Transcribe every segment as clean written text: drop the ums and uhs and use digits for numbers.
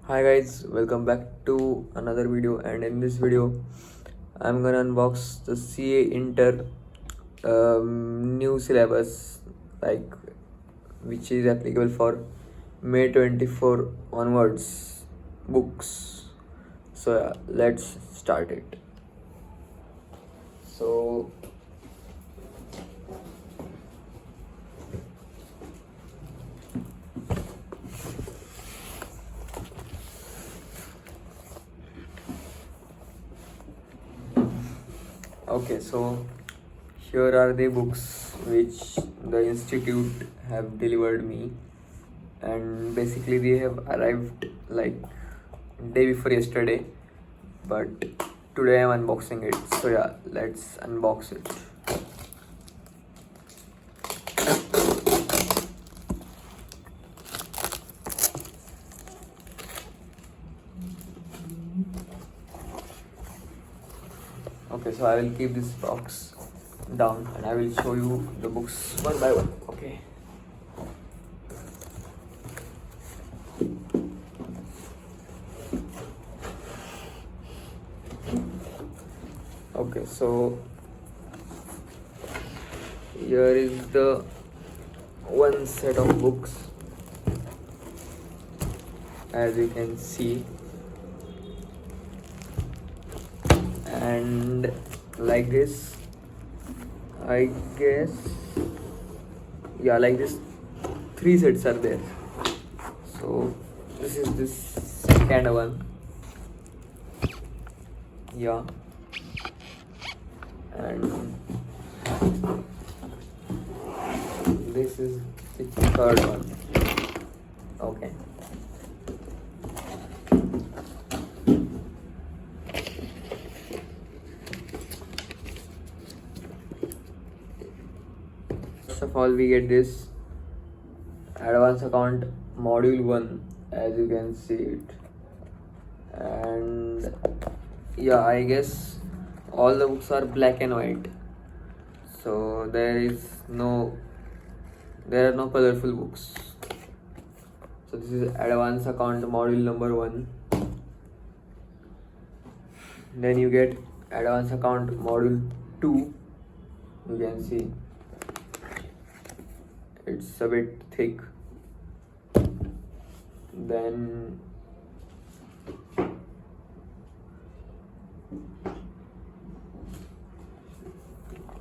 Hi guys, welcome back to another video, and in this video I'm gonna unbox the CA Inter new syllabus, like which is applicable for May 24 onwards books. So yeah, let's start it. So okay, so here are the books which the institute have delivered me, and basically they have arrived like day before yesterday, but today I'm unboxing it. So yeah, let's unbox it. Okay, so I will keep this box down and I will show you the books one by one. Okay. Okay, so here is the one set of books, as you can see, and like this, I guess, yeah, like this, three sets are there. So this is this second one, yeah, and this is the third one. Okay. First of all, we get this advanced account module 1, as you can see it, and yeah, I guess all the books are black and white, so there are no colorful books. So this is advanced account module number 1. Then you get advanced account module 2. You can see it's a bit thick. Then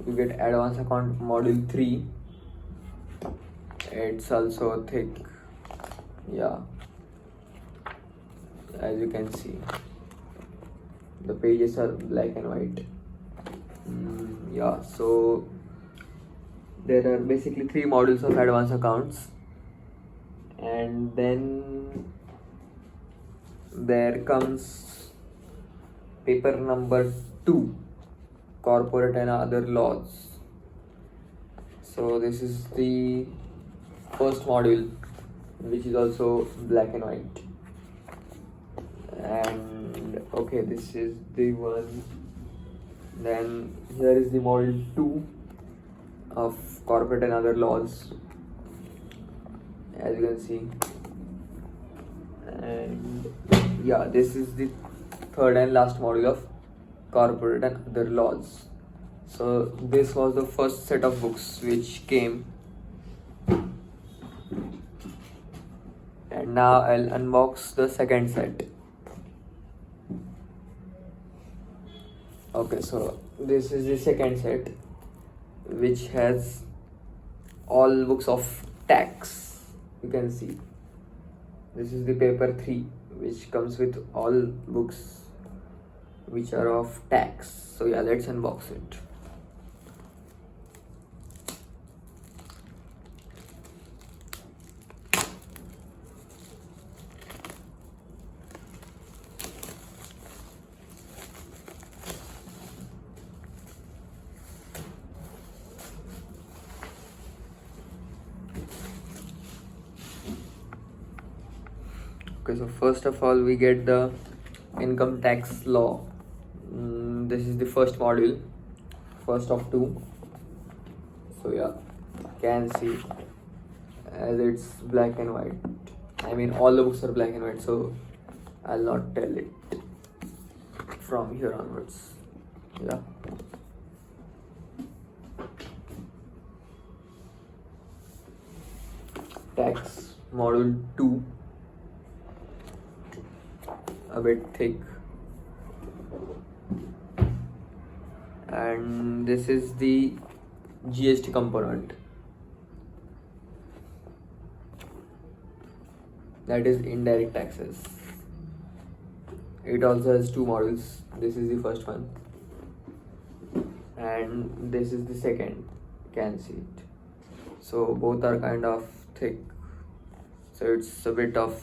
you get advanced account module 3. It's also thick, yeah, as you can see. The pages are black and white. Yeah, so there are basically 3 modules of advanced accounts, and then there comes paper number 2, corporate and other laws. So this is the first module, which is also black and white. And okay, this is the one. Then here is the module 2 of corporate and other laws, as you can see. And yeah, this is the third and last module of corporate and other laws. So this was the first set of books which came, and now I'll unbox the second set. Okay, so this is the second set, which has all books of tax. You can see this is the paper 3, which comes with all books which are of tax. So yeah, let's unbox it. Okay, so first of all, we get the income tax law. This is the first module, first of 2. So yeah, you can see, as it's black and white. I mean, all the books are black and white, so I'll not tell it from here onwards. Yeah. Tax module 2, a bit thick, and this is the GST component, that is indirect taxes. It also has 2 modules. This is the first one and this is the second. You can see it. So both are kind of thick, so it's a bit of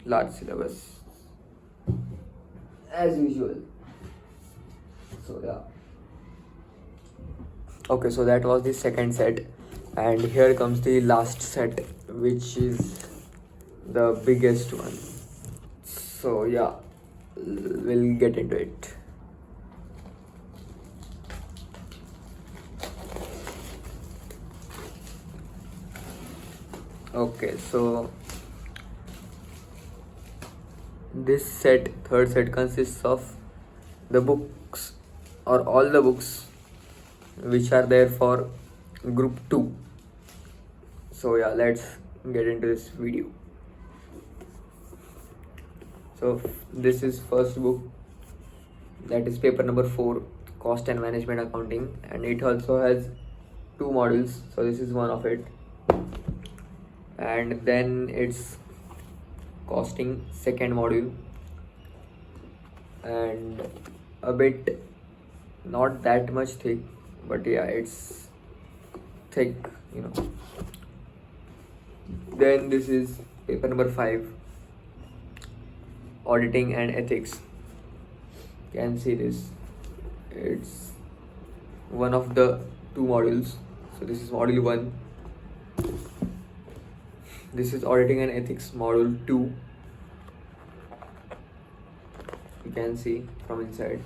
large syllabus as usual. So yeah. Okay, so that was the second set, and here comes the last set, which is the biggest one. So yeah, we'll get into it. Okay, so this set, third set, consists of the books or all the books which are there for group 2. So yeah, let's get into this video. So this is first book, that is paper number 4, cost and management accounting, and it also has 2 modules. So this is one of it, and then it's costing, second module, and a bit not that much thick, but yeah, it's thick, you know. Then this is paper number 5, auditing and ethics. You can see this, it's one of the 2 modules. So this is module 1, this is auditing and ethics module 2. You can see from inside,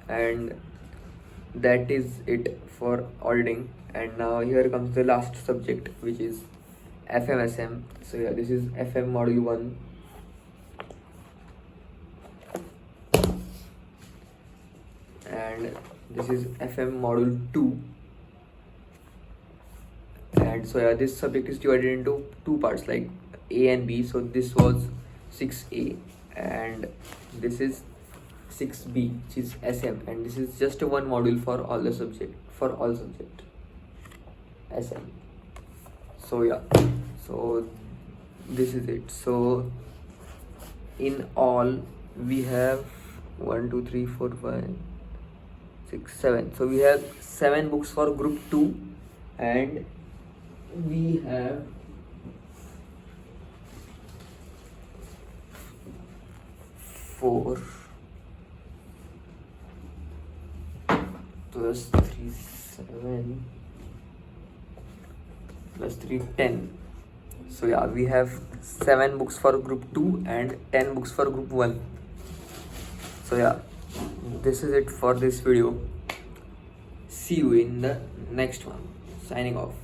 and that is it for auditing. And now here comes the last subject, which is FMSM. So yeah, this is FM module 1, and this is FM module 2. And so yeah, this subject is divided into 2 parts, like A and B. So this was 6A and this is 6B, which is SM, and this is just one module for all the subject, for all subject SM. So yeah, so this is it. So in all we have 1 2 3 4 5 6 7, so we have 7 books for group 2, and we have 4 plus 3 7 plus 3 10. So yeah, we have 7 books for group 2 and 10 books for group 1. So yeah, this is it for this video. See you in the next one. Signing off.